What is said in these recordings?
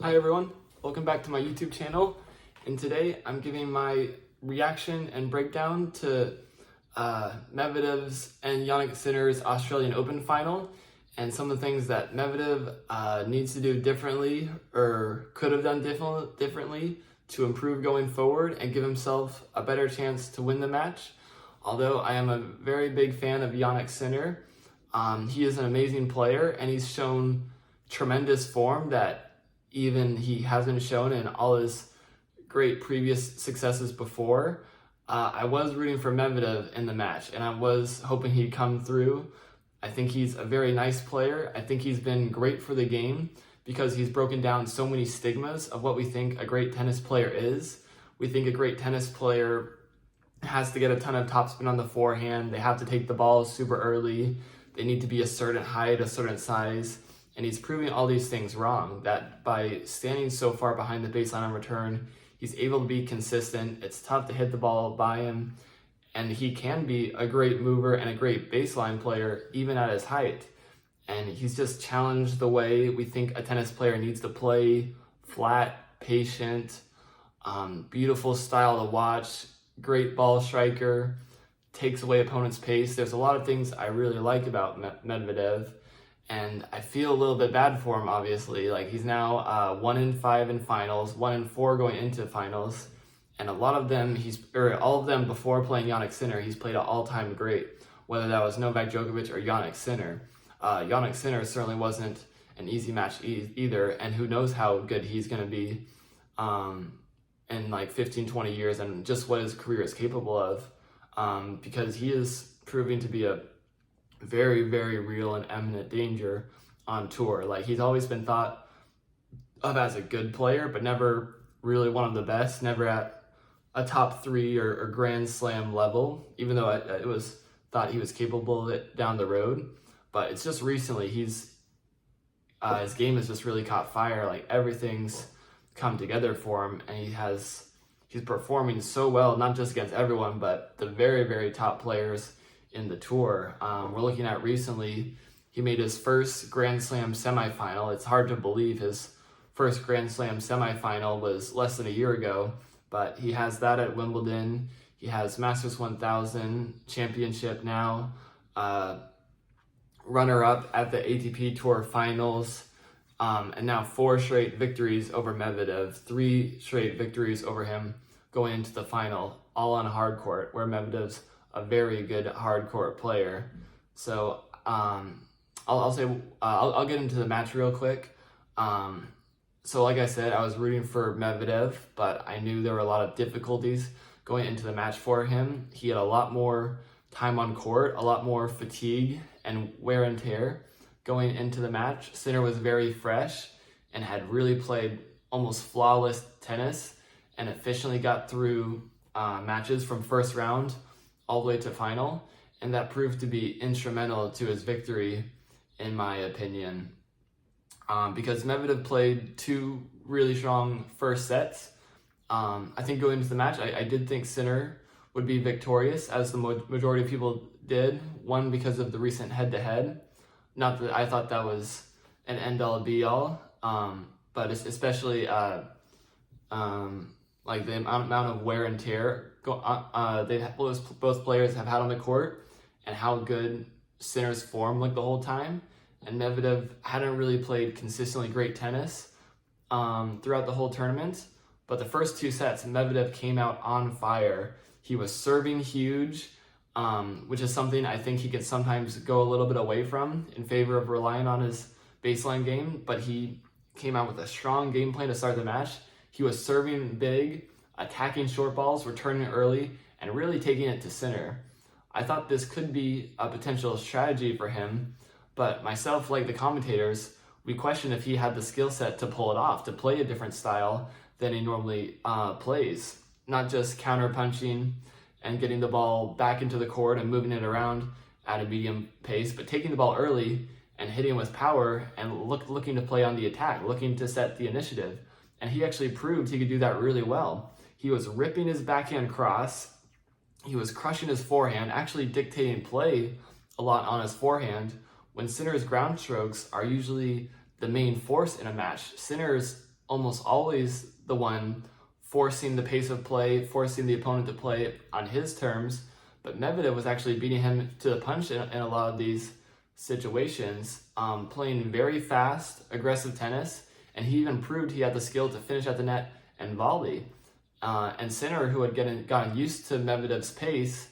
Hi everyone, welcome back to my YouTube channel, and today I'm giving my reaction and breakdown to Medvedev's and Jannik Sinner's Australian Open final, and some of the things that Medvedev needs to do differently or could have done differently to improve going forward and give himself a better chance to win the match. Although I am a very big fan of Jannik Sinner, he is an amazing player and he's shown tremendous form that even he hasn't shown in all his great previous successes before. I was rooting for Medvedev in the match, and I was hoping he'd come through. I think he's a very nice player. I think he's been great for the game because he's broken down so many stigmas of what we think a great tennis player is. We think a great tennis player has to get a ton of topspin on the forehand. They have to take the ball super early. They need to be a certain height, a certain size. And he's proving all these things wrong, that by standing so far behind the baseline on return, he's able to be consistent. It's tough to hit the ball by him, and he can be a great mover and a great baseline player, even at his height. And he's just challenged the way we think a tennis player needs to play: flat, patient, beautiful style to watch, great ball striker, takes away opponent's pace. There's a lot of things I really like about Medvedev. And I feel a little bit bad for him, obviously. Like, he's now 1-5 in finals, 1-4 going into finals, and a lot of them all of them before playing Jannik Sinner, he's played an all-time great. Whether that was Novak Djokovic or Jannik Sinner, Jannik Sinner certainly wasn't an easy match either. And who knows how good he's going to be in like 15-20 years, and just what his career is capable of, because he is proving to be a very, very real and eminent danger on tour. Like, he's always been thought of as a good player, but never really one of the best, never at a top 3 or Grand Slam level, even though it was thought he was capable of it down the road. But it's just recently his game has just really caught fire. Like, everything's come together for him, and he's performing so well, not just against everyone, but the very, very top players in the tour. We're looking at recently, he made his first Grand Slam semifinal. It's hard to believe his first Grand Slam semifinal was less than a year ago, but he has that at Wimbledon. He has Masters 1000 championship now, runner-up at the ATP Tour finals, and now 4 straight victories over Medvedev, 3 straight victories over him going into the final, all on hard court, where Medvedev's a very good hard court player. So I'll get into the match real quick. So like I said, I was rooting for Medvedev, but I knew there were a lot of difficulties going into the match for him. He had a lot more time on court, a lot more fatigue and wear and tear going into the match. Sinner was very fresh and had really played almost flawless tennis and efficiently got through matches from first round all the way to final, and that proved to be instrumental to his victory, in my opinion, because Medvedev played 2 really strong first sets. I think going into the match, I did think Sinner would be victorious, as the majority of people did. One, because of the recent head-to-head. Not that I thought that was an end-all be-all, but especially like the amount of wear and tear both players have had on the court, and how good Sinner's form looked the whole time. And Medvedev hadn't really played consistently great tennis throughout the whole tournament, but the first 2 sets, Medvedev came out on fire. He was serving huge, which is something I think he could sometimes go a little bit away from in favor of relying on his baseline game, but he came out with a strong game plan to start the match. He was serving big, attacking short balls, returning early, and really taking it to Sinner. I thought this could be a potential strategy for him, but myself, like the commentators, we questioned if he had the skill set to pull it off, to play a different style than he normally plays. Not just counter-punching and getting the ball back into the court and moving it around at a medium pace, but taking the ball early and hitting with power and looking to play on the attack, looking to set the initiative. And he actually proved he could do that really well. He was ripping his backhand cross, he was crushing his forehand, actually dictating play a lot on his forehand, when Sinner's ground strokes are usually the main force in a match. Sinner's almost always the one forcing the pace of play, forcing the opponent to play on his terms, but Medvedev was actually beating him to the punch in a lot of these situations, playing very fast, aggressive tennis, and he even proved he had the skill to finish at the net and volley. And Sinner, who had gotten used to Medvedev's pace,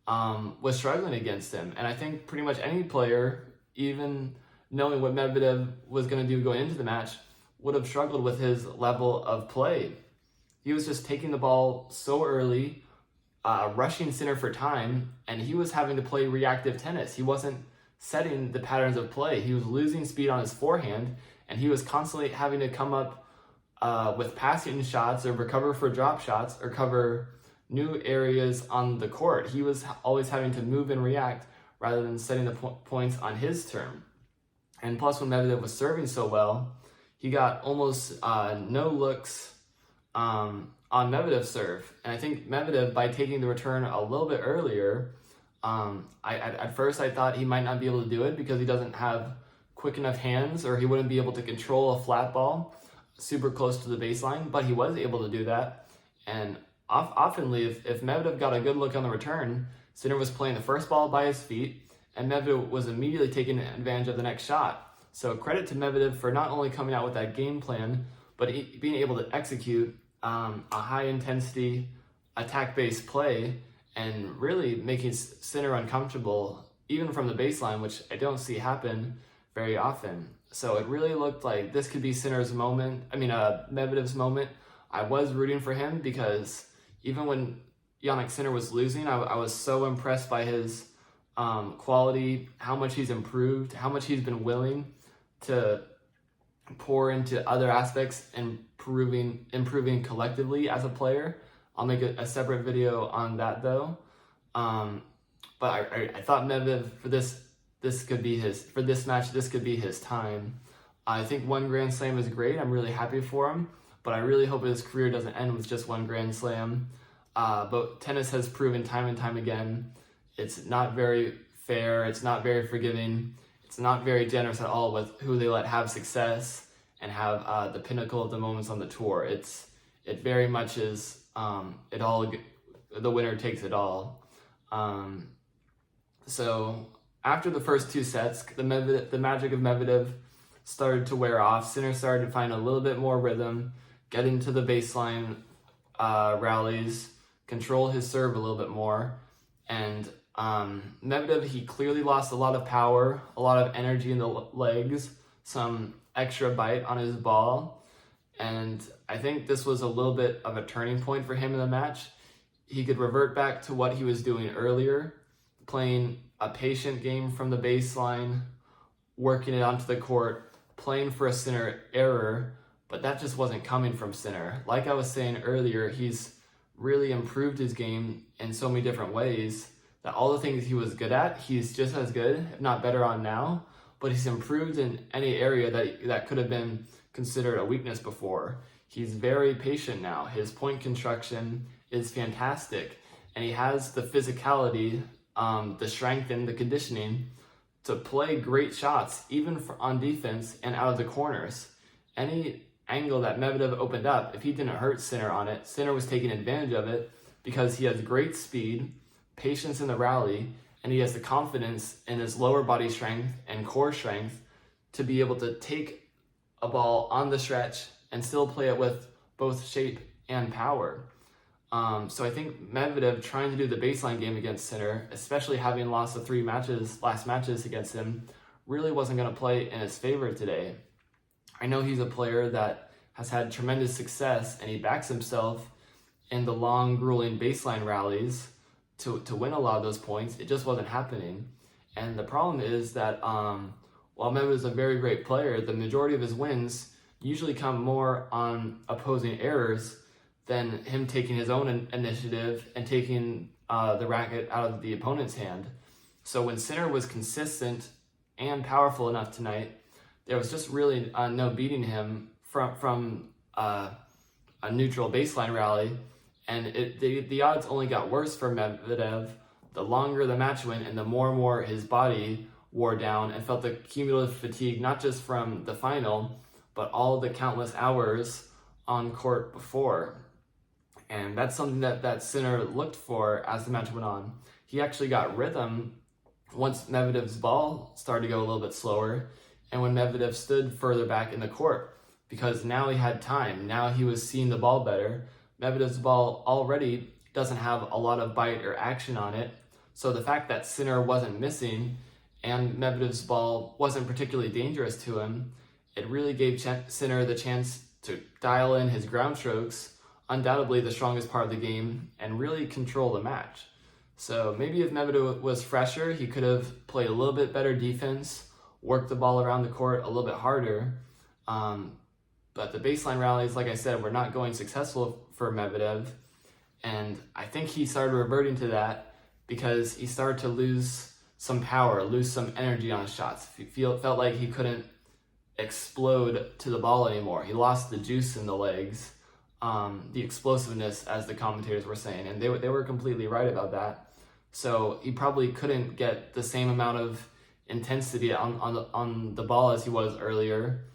was struggling against him. And I think pretty much any player, even knowing what Medvedev was going to do going into the match, would have struggled with his level of play. He was just taking the ball so early, rushing Sinner for time, and he was having to play reactive tennis. He wasn't setting the patterns of play. He was losing speed on his forehand, and he was constantly having to come up with passing shots or recover for drop shots or cover new areas on the court. He was always having to move and react rather than setting the points on his term. And plus, when Medvedev was serving so well, he got almost no looks on Medvedev's serve. And I think Medvedev, by taking the return a little bit earlier, at first I thought he might not be able to do it because he doesn't have quick enough hands, or he wouldn't be able to control a flat ball super close to the baseline, but he was able to do that. And oftenly, if Medvedev got a good look on the return, Sinner was playing the first ball by his feet, and Medvedev was immediately taking advantage of the next shot. So credit to Medvedev for not only coming out with that game plan, but being able to execute a high-intensity, attack-based play and really making Sinner uncomfortable, even from the baseline, which I don't see happen very often. So it really looked like this could be Sinner's moment. Medvedev's moment. I was rooting for him because even when Jannik Sinner was losing, I was so impressed by his quality, how much he's improved, how much he's been willing to pour into other aspects and improving collectively as a player. I'll make a separate video on that though. But I thought Medvedev for this could be this match, this could be his time. I think one Grand Slam is great. I'm really happy for him, but I really hope his career doesn't end with just one Grand Slam. But tennis has proven time and time again, it's not very fair, it's not very forgiving, it's not very generous at all with who they let have success and have the pinnacle of the moments on the tour. It very much is, the winner takes it all. So after the first two sets, the magic of Medvedev started to wear off. Sinner started to find a little bit more rhythm, get into the baseline rallies, control his serve a little bit more. And Medvedev, he clearly lost a lot of power, a lot of energy in the legs, some extra bite on his ball. And I think this was a little bit of a turning point for him in the match. He could revert back to what he was doing earlier, playing a patient game from the baseline, working it onto the court, playing for a Sinner error, but that just wasn't coming from Sinner. Like I was saying earlier, he's really improved his game in so many different ways that all the things he was good at, he's just as good, if not better on now, but he's improved in any area that could have been considered a weakness before. He's very patient now. His point construction is fantastic, and he has the physicality, the strength and the conditioning to play great shots, even on defense and out of the corners. Any angle that Medvedev opened up, if he didn't hurt Sinner on it, Sinner was taking advantage of it because he has great speed, patience in the rally, and he has the confidence in his lower body strength and core strength to be able to take a ball on the stretch and still play it with both shape and power. So I think Medvedev trying to do the baseline game against Sinner, especially having lost the last matches against him, really wasn't going to play in his favor today. I know he's a player that has had tremendous success, and he backs himself in the long, grueling baseline rallies to win a lot of those points. It just wasn't happening. And the problem is that while Medvedev is a very great player, the majority of his wins usually come more on opposing errors than him taking his own initiative and taking the racket out of the opponent's hand. So when Sinner was consistent and powerful enough tonight, there was just really no beating him from a neutral baseline rally. And the odds only got worse for Medvedev the longer the match went and the more his body wore down and felt the cumulative fatigue, not just from the final, but all the countless hours on court before. And that's something that Sinner looked for as the match went on. He actually got rhythm once Medvedev's ball started to go a little bit slower, and when Medvedev stood further back in the court, because now he had time. Now he was seeing the ball better. Medvedev's ball already doesn't have a lot of bite or action on it, so the fact that Sinner wasn't missing and Medvedev's ball wasn't particularly dangerous to him, it really gave Sinner the chance to dial in his ground strokes, undoubtedly the strongest part of the game, and really control the match. So maybe if Medvedev was fresher, he could have played a little bit better defense, worked the ball around the court a little bit harder. But the baseline rallies, like I said, were not going successful for Medvedev. And I think he started reverting to that because he started to lose some power, lose some energy on his shots. Felt like he couldn't explode to the ball anymore. He lost the juice in the legs, the explosiveness, as the commentators were saying. And they were completely right about that. So he probably couldn't get the same amount of intensity on the ball as he was earlier.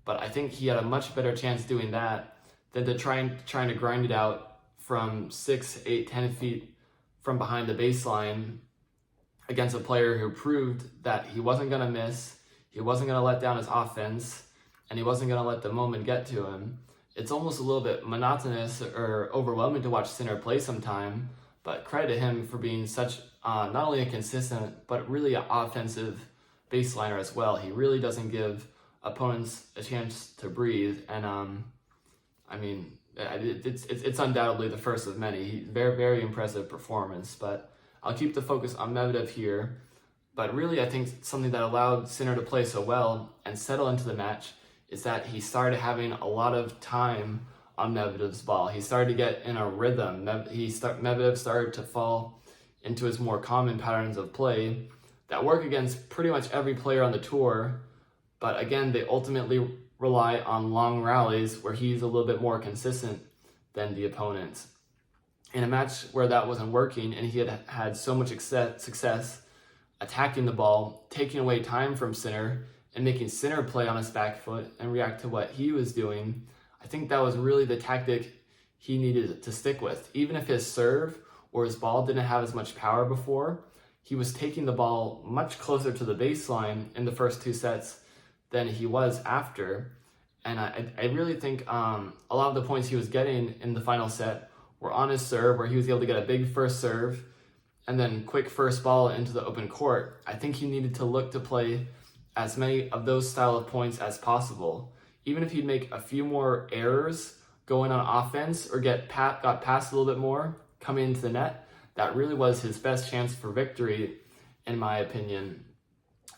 But I think he had a much better chance doing that than to trying to grind it out from 6, 8, 10 feet from behind the baseline against a player who proved that he wasn't going to miss, he wasn't going to let down his offense, and he wasn't going to let the moment get to him. It's almost a little bit monotonous or overwhelming to watch Sinner play sometime, but credit to him for being such not only a consistent, but really an offensive baseliner as well. He really doesn't give opponents a chance to breathe, and I mean, it's undoubtedly the first of many. Very, very impressive performance, but I'll keep the focus on Medvedev here. But really, I think something that allowed Sinner to play so well and settle into the match is that he started having a lot of time on Medvedev's ball. He started to get in a rhythm. Medvedev started to fall into his more common patterns of play that work against pretty much every player on the tour. But again, they ultimately rely on long rallies where he's a little bit more consistent than the opponent. In a match where that wasn't working and he had so much success attacking the ball, taking away time from Sinner, and making Sinner play on his back foot and react to what he was doing, I think that was really the tactic he needed to stick with. Even if his serve or his ball didn't have as much power before, he was taking the ball much closer to the baseline in the first 2 sets than he was after. And I really think a lot of the points he was getting in the final set were on his serve, where he was able to get a big first serve and then quick first ball into the open court. I think he needed to look to play as many of those style of points as possible. Even if he'd make a few more errors going on offense or got past a little bit more coming into the net, that really was his best chance for victory, in my opinion.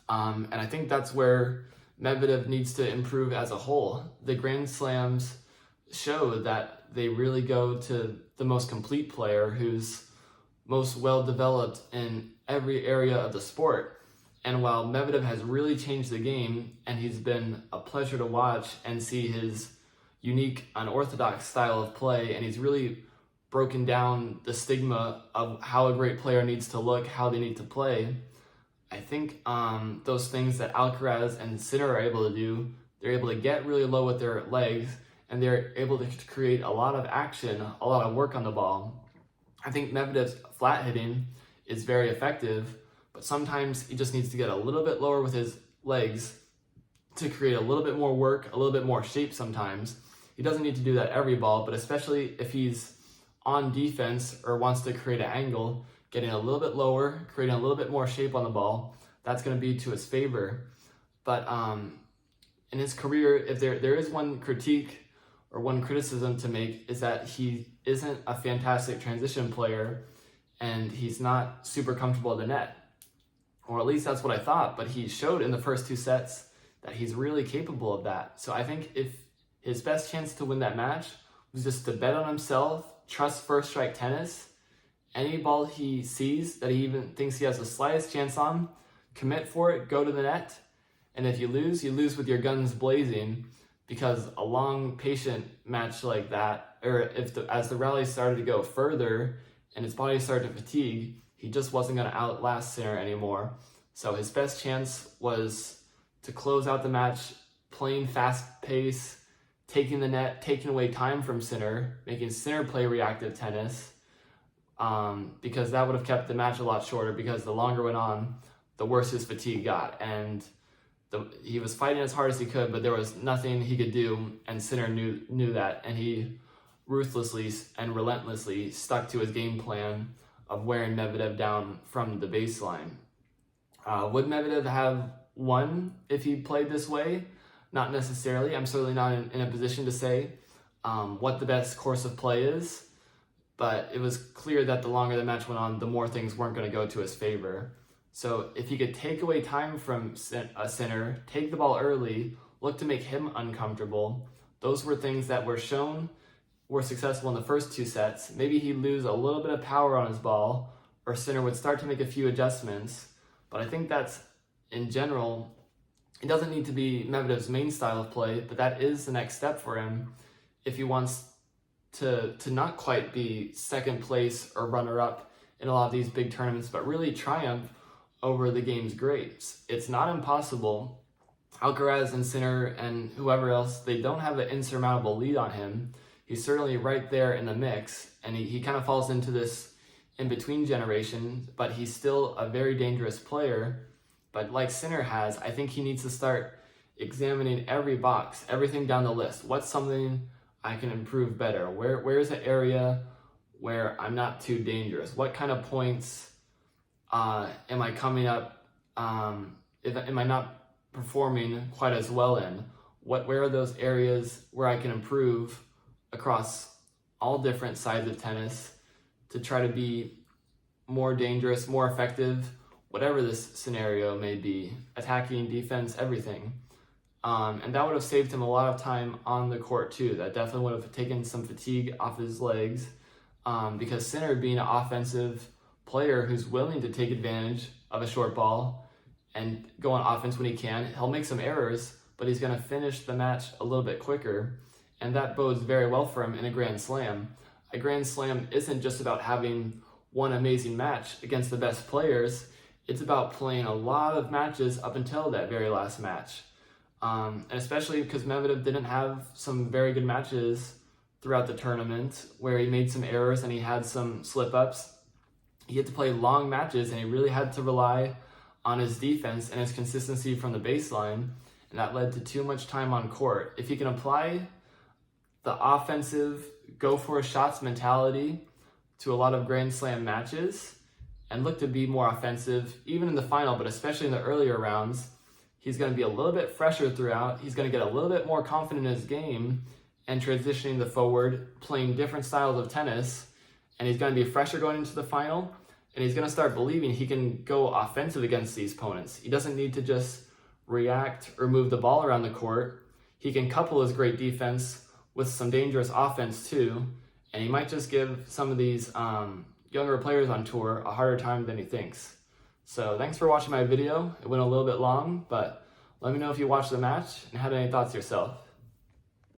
And I think that's where Medvedev needs to improve as a whole. The Grand Slams show that they really go to the most complete player who's most well-developed in every area of the sport. And while Medvedev has really changed the game, and he's been a pleasure to watch and see his unique, unorthodox style of play, and he's really broken down the stigma of how a great player needs to look, how they need to play, I think those things that Alcaraz and Sinner are able to do, they're able to get really low with their legs, and they're able to create a lot of action, a lot of work on the ball. I think Medvedev's flat hitting is very effective, but sometimes he just needs to get a little bit lower with his legs to create a little bit more work, a little bit more shape sometimes. He doesn't need to do that every ball, but especially if he's on defense or wants to create an angle, getting a little bit lower, creating a little bit more shape on the ball, that's going to be to his favor. But in his career, if there is one critique or one criticism to make, is that he isn't a fantastic transition player and he's not super comfortable at the net. Or at least that's what I thought, but he showed in the first 2 sets that he's really capable of that. So I think if his best chance to win that match was just to bet on himself, trust first strike tennis, any ball he sees that he even thinks he has the slightest chance on, commit for it, go to the net, and if you lose with your guns blazing, because a long, patient match like that, or as the rally started to go further and his body started to fatigue, he just wasn't going to outlast Sinner anymore. So his best chance was to close out the match playing fast pace, taking the net, taking away time from Sinner, making Sinner play reactive tennis, because that would have kept the match a lot shorter, because the longer it went on, the worse his fatigue got. And he was fighting as hard as he could, but there was nothing he could do, and Sinner knew that, and he ruthlessly and relentlessly stuck to his game plan of wearing Medvedev down from the baseline. Would Medvedev have won if he played this way? Not necessarily. I'm certainly not in a position to say what the best course of play is, but it was clear that the longer the match went on, the more things weren't going to go to his favor. So if he could take away time from Sinner, take the ball early, look to make him uncomfortable, those were things that were shown were successful in the first two sets. Maybe he'd lose a little bit of power on his ball, or Sinner would start to make a few adjustments. But I think that's, in general, it doesn't need to be Medvedev's main style of play, but that is the next step for him if he wants to not quite be second place or runner-up in a lot of these big tournaments, but really triumph over the game's greats. It's not impossible. Alcaraz and Sinner and whoever else, they don't have an insurmountable lead on him. He's certainly right there in the mix, and he kind of falls into this in-between generation, but he's still a very dangerous player. But like Sinner has, I think he needs to start examining every box, everything down the list. What's something I can improve better? Where's an area where I'm not too dangerous? What kind of points am I coming up, am I not performing quite as well in? Where are those areas where I can improve across all different sides of tennis to try to be more dangerous, more effective, whatever this scenario may be, attacking, defense, everything. And that would have saved him a lot of time on the court too. That definitely would have taken some fatigue off his legs, because Sinner, being an offensive player who's willing to take advantage of a short ball and go on offense when he can, he'll make some errors, but he's going to finish the match a little bit quicker. And that bodes very well for him in a Grand Slam. A Grand Slam isn't just about having one amazing match against the best players. It's about playing a lot of matches up until that very last match. And especially because Medvedev didn't have some very good matches throughout the tournament where he made some errors and he had some slip-ups. He had to play long matches, and he really had to rely on his defense and his consistency from the baseline, and that led to too much time on court. If he can apply the offensive, go-for-shots mentality to a lot of Grand Slam matches and look to be more offensive, even in the final, but especially in the earlier rounds, he's going to be a little bit fresher throughout. He's going to get a little bit more confident in his game and transitioning the forward, playing different styles of tennis, and he's going to be fresher going into the final, and he's going to start believing he can go offensive against these opponents. He doesn't need to just react or move the ball around the court. He can couple his great defense with some dangerous offense too, and he might just give some of these younger players on tour a harder time than he thinks. So thanks for watching my video. It went a little bit long, but let me know if you watched the match and had any thoughts yourself.